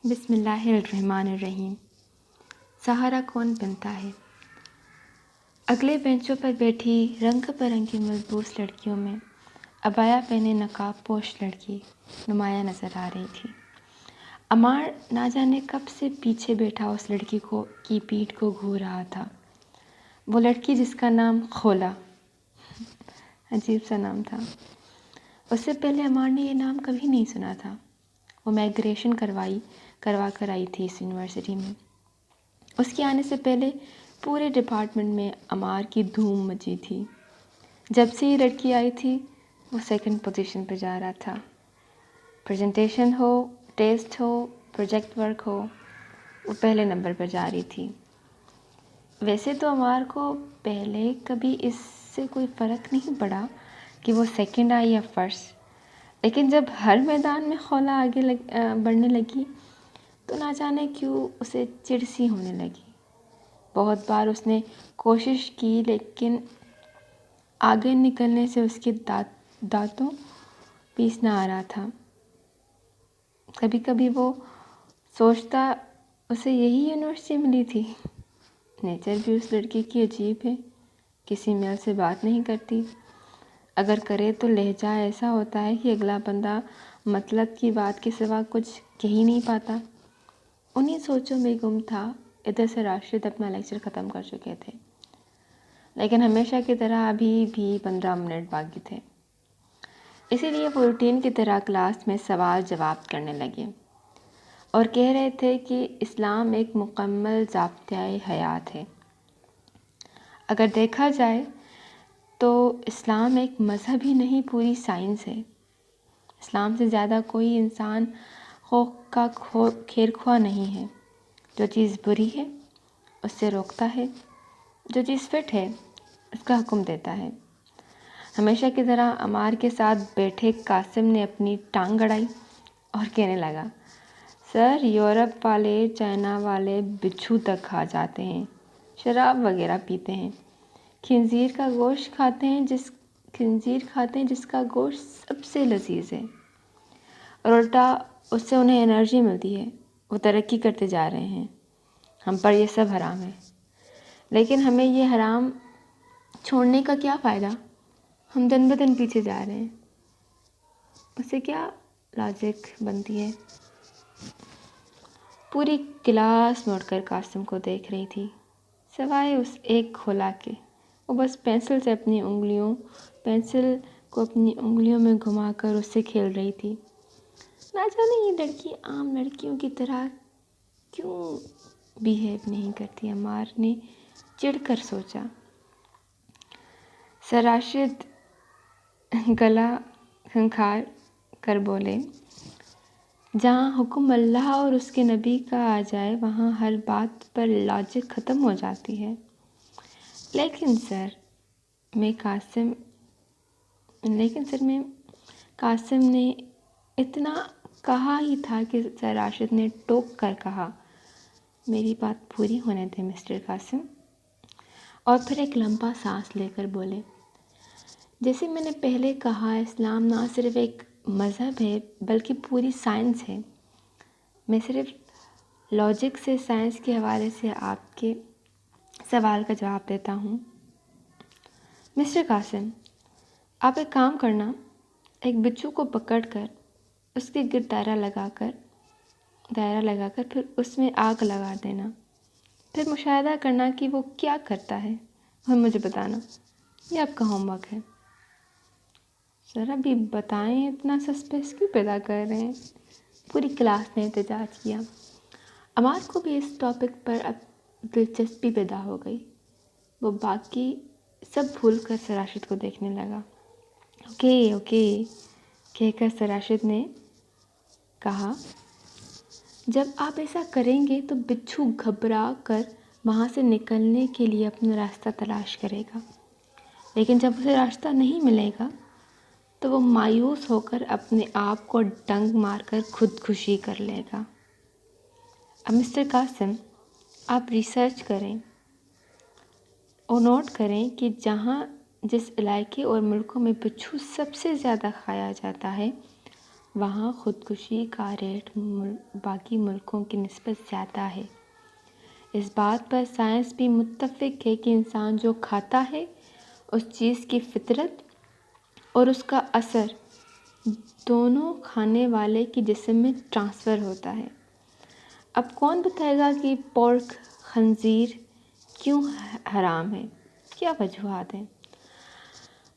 بسم اللہ الرحمن الرحیم۔ سہارا کون بنتا ہے؟ اگلے بینچوں پر بیٹھی رنگ برنگی ملبوس لڑکیوں میں عبایا پہنے نقاب پوش لڑکی نمایاں نظر آ رہی تھی۔ عمار نہ جانے کب سے پیچھے بیٹھا اس لڑکی کی پیٹھ کو گھور رہا تھا۔ وہ لڑکی جس کا نام خولا، عجیب سا نام تھا، اس سے پہلے عمار نے یہ نام کبھی نہیں سنا تھا۔ وہ مائگریشن کروا کر آئی تھی اس یونیورسٹی میں۔ اس کے آنے سے پہلے پورے ڈپارٹمنٹ میں عمار کی دھوم مچی تھی۔ جب سے یہ لڑکی آئی تھی وہ سیکنڈ پوزیشن پہ جا رہا تھا۔ پریزنٹیشن ہو، ٹیسٹ ہو، پروجیکٹ ورک ہو، وہ پہلے نمبر پر جا رہی تھی۔ ویسے تو عمار کو پہلے کبھی اس سے کوئی فرق نہیں پڑا کہ وہ سیکنڈ آئی یا فرسٹ، لیکن جب ہر میدان میں خولا آگے بڑھنے لگی تو نہ جانے کیوں اسے چڑ سی ہونے لگی۔ بہت بار اس نے کوشش کی لیکن آگے نکلنے سے اس کے دانتوں پیسنا آ رہا تھا۔ کبھی کبھی وہ سوچتا اسے یہی یونیورسٹی ملی تھی۔ نیچر بھی اس لڑکی کی عجیب ہے، کسی میل سے بات نہیں کرتی، اگر کرے تو لہجہ ایسا ہوتا ہے کہ اگلا بندہ مطلب کی بات کے سوا کچھ کہہ ہی نہیں پاتا۔ انہی سوچوں میں گم تھا۔ ادھر سے راشد اپنا لیکچر ختم کر چکے تھے، لیکن ہمیشہ کی طرح ابھی بھی 15 منٹ باقی تھے، اسی لیے وہ روٹین کی طرح کلاس میں سوال جواب کرنے لگے اور کہہ رہے تھے کہ اسلام ایک مکمل ضابطۂ حیات ہے۔ اگر دیکھا جائے تو اسلام ایک مذہب ہی نہیں، پوری سائنس ہے۔ اسلام سے زیادہ کوئی انسان کا خیر خواہ نہیں ہے۔ جو چیز بری ہے اس سے روکتا ہے، جو چیز فٹ ہے اس کا حکم دیتا ہے۔ ہمیشہ کی طرح عمار کے ساتھ بیٹھے قاسم نے اپنی ٹانگ اڑائی اور کہنے لگا، سر، یورپ والے، چائنا والے بچھو تک کھا جاتے ہیں، شراب وغیرہ پیتے ہیں، خنزیر کا گوشت کھاتے ہیں جس کا گوشت سب سے لذیذ ہے، اور الٹا اس سے انہیں انرجی ملتی ہے، وہ ترقی کرتے جا رہے ہیں۔ ہم پر یہ سب حرام ہے، لیکن ہمیں یہ حرام چھوڑنے کا کیا فائدہ؟ ہم دن بدن پیچھے جا رہے ہیں، اس سے کیا لاجک بنتی ہے؟ پوری کلاس مڑ کر قاسم کو دیکھ رہی تھی، سوائے اس ایک کھولا کے۔ وہ بس پینسل کو اپنی انگلیوں میں گھما کر اس سے کھیل رہی تھی۔ نہ جانے یہ لڑکی عام لڑکیوں کی طرح کیوں بیہیو نہیں کرتی، عمار نے چڑ کر سوچا۔ سر راشد گلا کھنکھار کر بولے، جہاں حکم اللہ اور اس کے نبی کا آ جائے وہاں ہر بات پر لاجک ختم ہو جاتی ہے۔ لیکن سر میں قاسم نے اتنا کہا ہی تھا کہ سر راشد نے ٹوک کر کہا، میری بات پوری ہونے دیں مسٹر قاسم، اور پھر ایک لمبا سانس لے کر بولے، جیسے میں نے پہلے کہا، اسلام نہ صرف ایک مذہب ہے بلکہ پوری سائنس ہے۔ میں صرف لاجک سے، سائنس کے حوالے سے آپ کے سوال کا جواب دیتا ہوں۔ مسٹر قاسم، آپ ایک کام کرنا، ایک بچھو کو پکڑ کر اس کے گرد دائرہ لگا کر پھر اس میں آگ لگا دینا، پھر مشاہدہ کرنا کہ وہ کیا کرتا ہے اور مجھے بتانا۔ یہ آپ کا ہوم ورک ہے۔ سر ابھی بتائیں، اتنا سسپینس کیوں پیدا کر رہے ہیں؟ پوری کلاس نے احتجاج کیا۔ عمار کو بھی اس ٹاپک پر اب دلچسپی پیدا ہو گئی۔ وہ باقی سب بھول کر سر راشد کو دیکھنے لگا۔ اوکے کہہ کر سر راشد نے کہا، جب آپ ایسا کریں گے تو بچھو گھبرا کر وہاں سے نکلنے کے لیے اپنا راستہ تلاش کرے گا، لیکن جب اسے راستہ نہیں ملے گا تو وہ مایوس ہو کر اپنے آپ کو ڈنک مار کر خودکشی کر لے گا۔ اب مسٹر قاسم، آپ ریسرچ کریں اور نوٹ کریں کہ جس علاقے اور ملکوں میں بچھو سب سے زیادہ کھایا جاتا ہے وہاں خودکشی کا ریٹ باقی ملکوں کی نسبت زیادہ ہے۔ اس بات پر سائنس بھی متفق ہے کہ انسان جو کھاتا ہے اس چیز کی فطرت اور اس کا اثر دونوں کھانے والے کے جسم میں ٹرانسفر ہوتا ہے۔ اب کون بتائے گا کہ پورک خنزیر کیوں حرام ہے؟ کیا وجوہات ہیں؟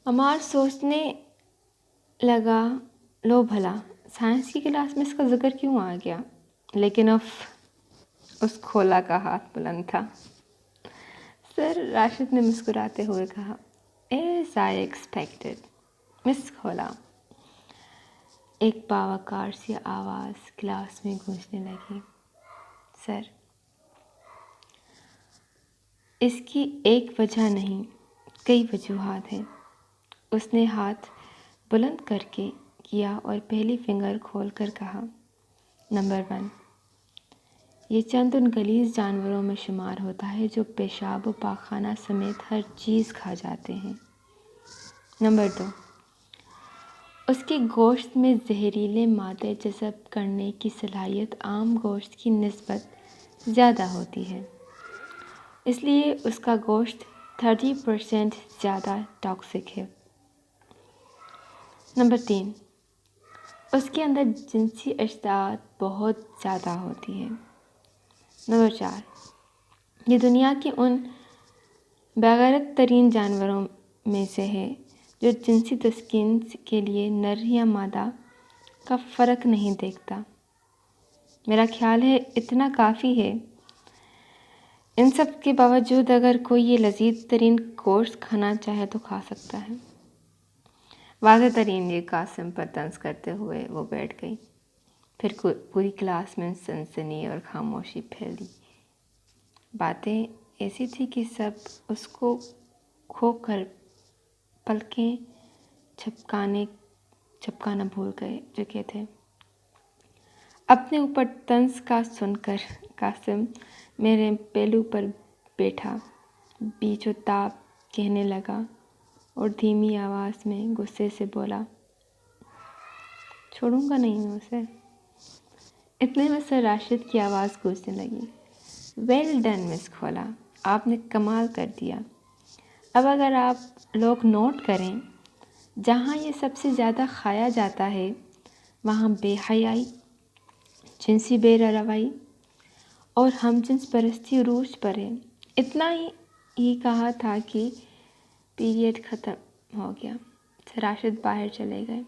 عمار سوچنے لگا، لو بھلا سائنس کی کلاس میں اس کا ذکر کیوں آ گیا؟ لیکن اس کھولا کا ہاتھ بلند تھا۔ سر راشد نے مسکراتے ہوئے کہا، ایز آئی ایکسپیکٹڈ مس کھولا۔ ایک باوقار سی آواز کلاس میں گونجنے لگی، سر اس کی ایک وجہ نہیں، کئی وجوہات ہیں۔ اس نے ہاتھ بلند کر کے کیا اور پہلی فنگر کھول کر کہا، نمبر 1، یہ چند ان غلیظ جانوروں میں شمار ہوتا ہے جو پیشاب و پاخانہ سمیت ہر چیز کھا جاتے ہیں۔ نمبر 2، اس کے گوشت میں زہریلے مادے جذب کرنے کی صلاحیت عام گوشت کی نسبت زیادہ ہوتی ہے، اس لیے اس کا گوشت 30% زیادہ ٹاکسک ہے۔ نمبر 3، اس کے اندر جنسی اشتہاات بہت زیادہ ہوتی ہیں۔ نمبر 4، یہ دنیا کے ان بغیرت ترین جانوروں میں سے ہے جو جنسی تسکین کے لیے نر یا مادہ کا فرق نہیں دیکھتا۔ میرا خیال ہے اتنا کافی ہے۔ ان سب کے باوجود اگر کوئی یہ لذیذ ترین گوشت کھانا چاہے تو کھا سکتا ہے۔ واضح ترین یہ قاسم پر طنز کرتے ہوئے وہ بیٹھ گئی۔ پھر پوری کلاس میں سنسنی اور خاموشی پھیلی۔ باتیں ایسی تھی کہ سب اس کو کھو کر پلکیں جھپکانا بھول چکے تھے۔ اپنے اوپر طنز کا سن کر قاسم میرے پہلو پر بیٹھا بیچ و تاب کہنے لگا اور دھیمی آواز میں غصے سے بولا، چھوڑوں گا نہیں میں اسے۔ اتنے میں سر راشد کی آواز گونجنے لگی، ویل ڈن مس کھولا، آپ نے کمال کر دیا۔ اب اگر آپ لوگ نوٹ کریں، جہاں یہ سب سے زیادہ کھایا جاتا ہے وہاں بے حیائی، جنسی بے روائی اور ہم جنس پرستی عروج پر ہے۔ اتنا ہی کہا تھا کہ پیریڈ ختم ہو گیا۔ سر راشد باہر چلے گئے۔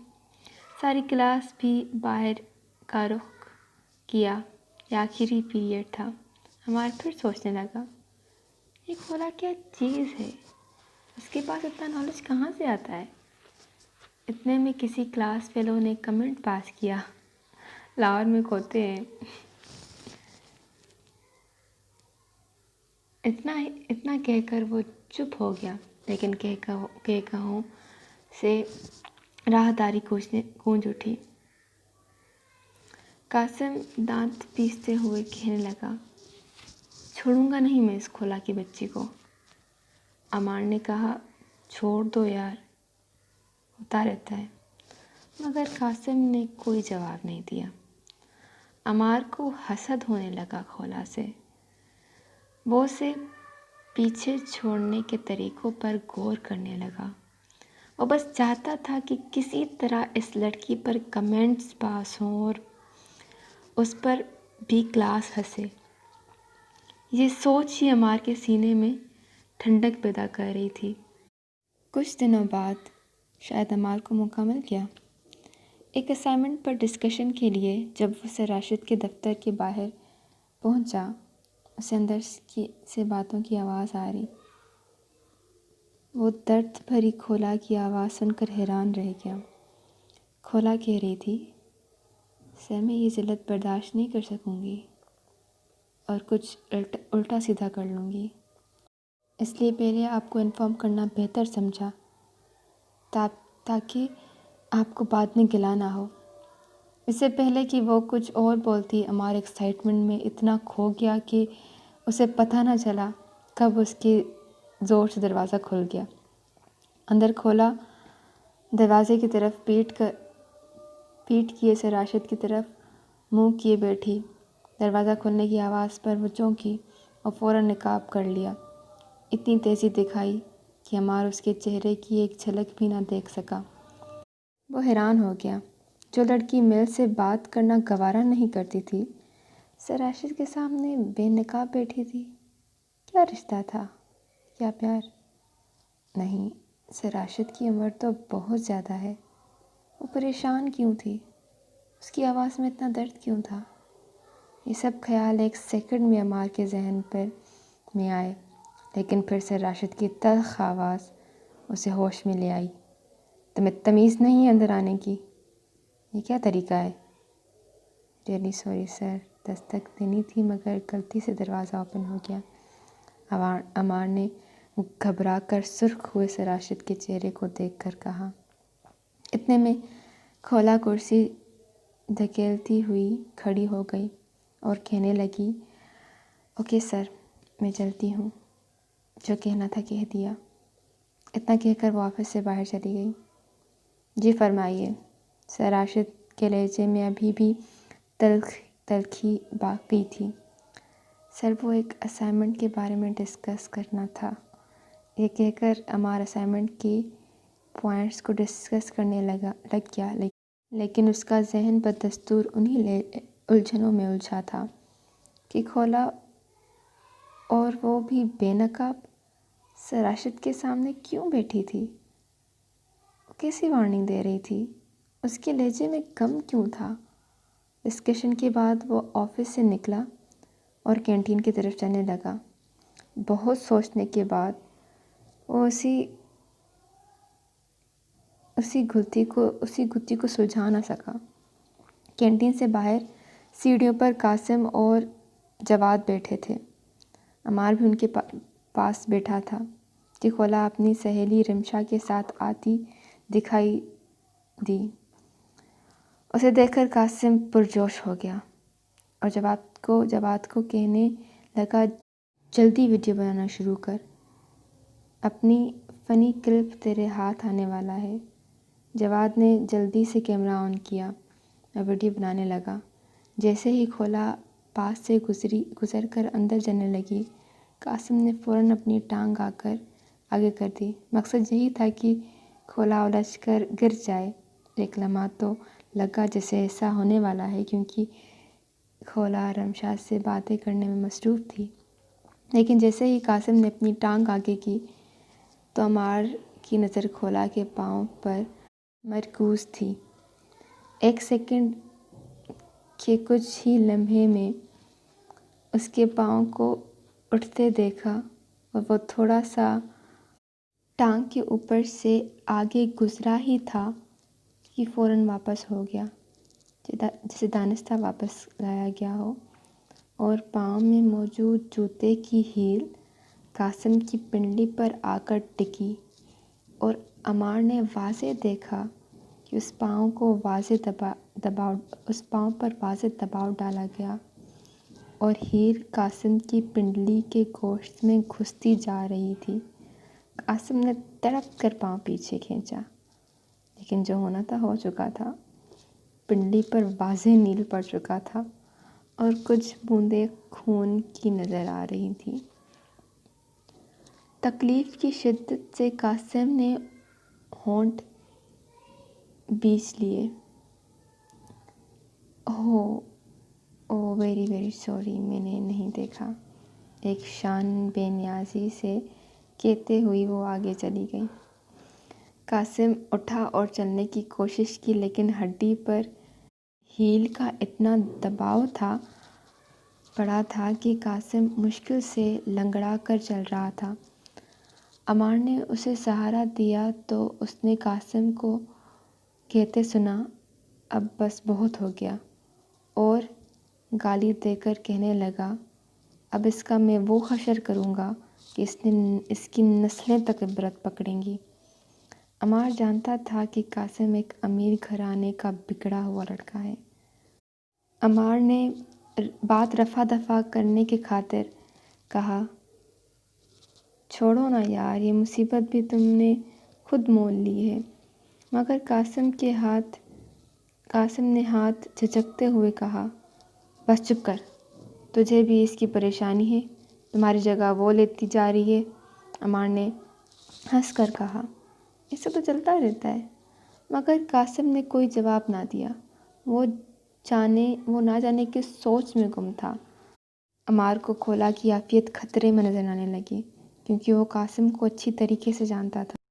ساری کلاس بھی باہر کا رخ کیا۔ یہ آخری پیریڈ تھا۔ عمار پھر سوچنے لگا، یہ کھولا کیا چیز ہے؟ اس کے پاس اتنا نالج کہاں سے آتا ہے؟ اتنے میں کسی کلاس فیلو نے کمنٹ پاس کیا، لاہور میں کھوتے ہیں۔ اتنا کہہ کر وہ چپ ہو گیا، لیکن کہوں سے راہداری گونج اٹھی۔ قاسم دانت پیستے ہوئے کہنے لگا، چھوڑوں گا نہیں میں اس کھولا کی بچی کو۔ عمار نے کہا، چھوڑ دو یار، ہوتا رہتا ہے۔ مگر قاسم نے کوئی جواب نہیں دیا۔ عمار کو حسد ہونے لگا کھولا سے۔ وہ اسے پیچھے چھوڑنے کے طریقوں پر غور کرنے لگا۔ وہ بس چاہتا تھا کہ کسی طرح اس لڑکی پر کمنٹس پاس ہوں اور اس پر بھی کلاس ہنسے۔ یہ سوچ ہی عمار کے سینے میں ٹھنڈک پیدا کر رہی تھی۔ کچھ دنوں بعد شاید عمار کو موقع مل گیا۔ ایک اسائنمنٹ پر ڈسکشن کے لیے جب وہ سر راشد کے دفتر کے باہر پہنچا، اسے اندر سے باتوں کی آواز آ رہی۔ وہ درد بھری کھولا کی آواز سن کر حیران رہ گیا۔ کھولا کہہ رہی تھی، سر میں یہ ذلت برداشت نہیں کر سکوں گی اور کچھ الٹا سیدھا کر لوں گی، اس لیے پہلے آپ کو انفارم کرنا بہتر سمجھا تاکہ آپ کو بعد میں گلہ نہ ہو۔ اس سے پہلے کہ وہ کچھ اور بولتی، عمار ایکسائٹمنٹ میں اتنا کھو گیا کہ اسے پتہ نہ چلا کب اس کے زور سے دروازہ کھل گیا۔ اندر کھولا دروازے کی طرف پیٹ پیٹھ کیے سے راشد کی طرف منہ کیے بیٹھی۔ دروازہ کھلنے کی آواز پر وہ چونکی اور فوراً نقاب کر لیا۔ اتنی تیزی دکھائی کہ عمار اس کے چہرے کی ایک جھلک بھی نہ دیکھ سکا۔ وہ حیران ہو گیا۔ جو لڑکی میل سے بات کرنا گوارا نہیں کرتی تھی، سر راشد کے سامنے بے نقاب بیٹھی تھی۔ کیا رشتہ تھا؟ کیا پیار؟ نہیں، سر راشد کی عمر تو بہت زیادہ ہے۔ وہ پریشان کیوں تھی؟ اس کی آواز میں اتنا درد کیوں تھا؟ یہ سب خیال ایک سیکنڈ میں عمار کے ذہن میں آئے، لیکن پھر سر راشد کی تلخ آواز اسے ہوش میں لے آئی۔ تمہیں تمیز نہیں ہے اندر آنے کی؟ یہ کیا طریقہ ہے؟ ریئلی سوری سر، دستک دینی تھی مگر غلطی سے دروازہ اوپن ہو گیا، عمار نے گھبرا کر سرخ ہوئے سر راشد کے چہرے کو دیکھ کر کہا۔ اتنے میں کھولا کرسی دھکیلتی ہوئی کھڑی ہو گئی اور کہنے لگی، اوکے سر، میں چلتی ہوں، جو کہنا تھا کہہ دیا۔ اتنا کہہ کر وہ آفس سے باہر چلی گئی۔ جی فرمائیے۔ سر راشد کے لہجے میں ابھی بھی تلخی باقی تھی۔ سر، وہ ایک اسائنمنٹ کے بارے میں ڈسکس کرنا تھا۔ یہ کہہ کر عمار اسائنمنٹ کے پوائنٹس کو ڈسکس کرنے لگ گیا، لیکن اس کا ذہن بدستور انہی الجھنوں میں الجھا تھا کہ کھولا اور وہ بھی بے نقاب سر راشد کے سامنے کیوں بیٹھی تھی؟ وہ کیسی وارننگ دے رہی تھی؟ اس کے لہجے میں غم کیوں تھا؟ ڈسکشن کے بعد وہ آفس سے نکلا اور کینٹین کی طرف جانے لگا۔ بہت سوچنے کے بعد وہ اسی گتھی کو سلجھا نہ سکا۔ کینٹین سے باہر سیڑھیوں پر قاسم اور جواد بیٹھے تھے۔ عمار بھی ان کے پاس بیٹھا تھا کہ کھولا اپنی سہیلی رمشا کے ساتھ آتی دکھائی دی۔ اسے دیکھ کر قاسم پرجوش ہو گیا اور جواد کو کہنے لگا، جلدی ویڈیو بنانا شروع کر، اپنی فنی کلپ تیرے ہاتھ آنے والا ہے۔ جواد نے جلدی سے کیمرہ آن کیا اور ویڈیو بنانے لگا۔ جیسے ہی کھولا پاس سے گزر کر اندر جانے لگی، قاسم نے فوراً اپنی ٹانگ آگے کر دی۔ مقصد یہی تھا کہ کھولا الجھ کر گر جائے۔ ایک لمحہ تو لگا جیسے ایسا ہونے والا ہے کیونکہ کھولا رمشا سے باتیں کرنے میں مصروف تھی، لیکن جیسے ہی قاسم نے اپنی ٹانگ آگے کی تو عمار کی نظر کھولا کے پاؤں پر مرکوز تھی۔ ایک سیکنڈ کے کچھ ہی لمحے میں اس کے پاؤں کو اٹھتے دیکھا اور وہ تھوڑا سا ٹانگ کے اوپر سے آگے گزرا ہی تھا کہ فوراً واپس ہو گیا، جسے دانستہ واپس لایا گیا ہو، اور پاؤں میں موجود جوتے کی ہیل قاسم کی پنڈلی پر آ کر ٹکی اور عمار نے واضح دیکھا کہ اس پاؤں پر واضح دباؤ ڈالا گیا اور ہیل قاسم کی پنڈلی کے گوشت میں گھستی جا رہی تھی۔ قاسم نے تڑپ کر پاؤں پیچھے کھینچا، لیکن جو ہونا تھا ہو چکا تھا۔ پنڈلی پر واضح نیل پڑ چکا تھا اور کچھ بوندیں خون کی نظر آ رہی تھیں۔ تکلیف کی شدت سے قاسم نے ہونٹ بیچ لیے۔ اوہ ویری ویری سوری، میں نے نہیں دیکھا، ایک شان بے نیازی سے کہتے ہوئی وہ آگے چلی گئی۔ قاسم اٹھا اور چلنے کی کوشش کی، لیکن ہڈی پر ہیل کا اتنا دباؤ پڑا تھا کہ قاسم مشکل سے لنگڑا کر چل رہا تھا۔ عمار نے اسے سہارا دیا تو اس نے قاسم کو کہتے سنا، اب بس بہت ہو گیا، اور گالی دے کر کہنے لگا، اب اس کا میں وہ حشر کروں گا کہ اس کی نسلیں تک عبرت پکڑیں گی۔ عمار جانتا تھا کہ قاسم ایک امیر گھرانے کا بگڑا ہوا لڑکا ہے۔ عمار نے بات رفع دفع کرنے کی خاطر کہا، چھوڑو نا یار، یہ مصیبت بھی تم نے خود مول لی ہے۔ مگر قاسم قاسم نے ہاتھ جھجکتے ہوئے کہا، بس چپ کر، تجھے بھی اس کی پریشانی ہے، تمہاری جگہ وہ لیتی جا رہی ہے۔ عمار نے ہنس کر کہا، اس سے تو چلتا رہتا ہے۔ مگر قاسم نے کوئی جواب نہ دیا، وہ نہ جانے کس سوچ میں گم تھا۔ عمار کو کھولا کی عافیت خطرے میں نظر آنے لگی، کیونکہ وہ قاسم کو اچھی طریقے سے جانتا تھا۔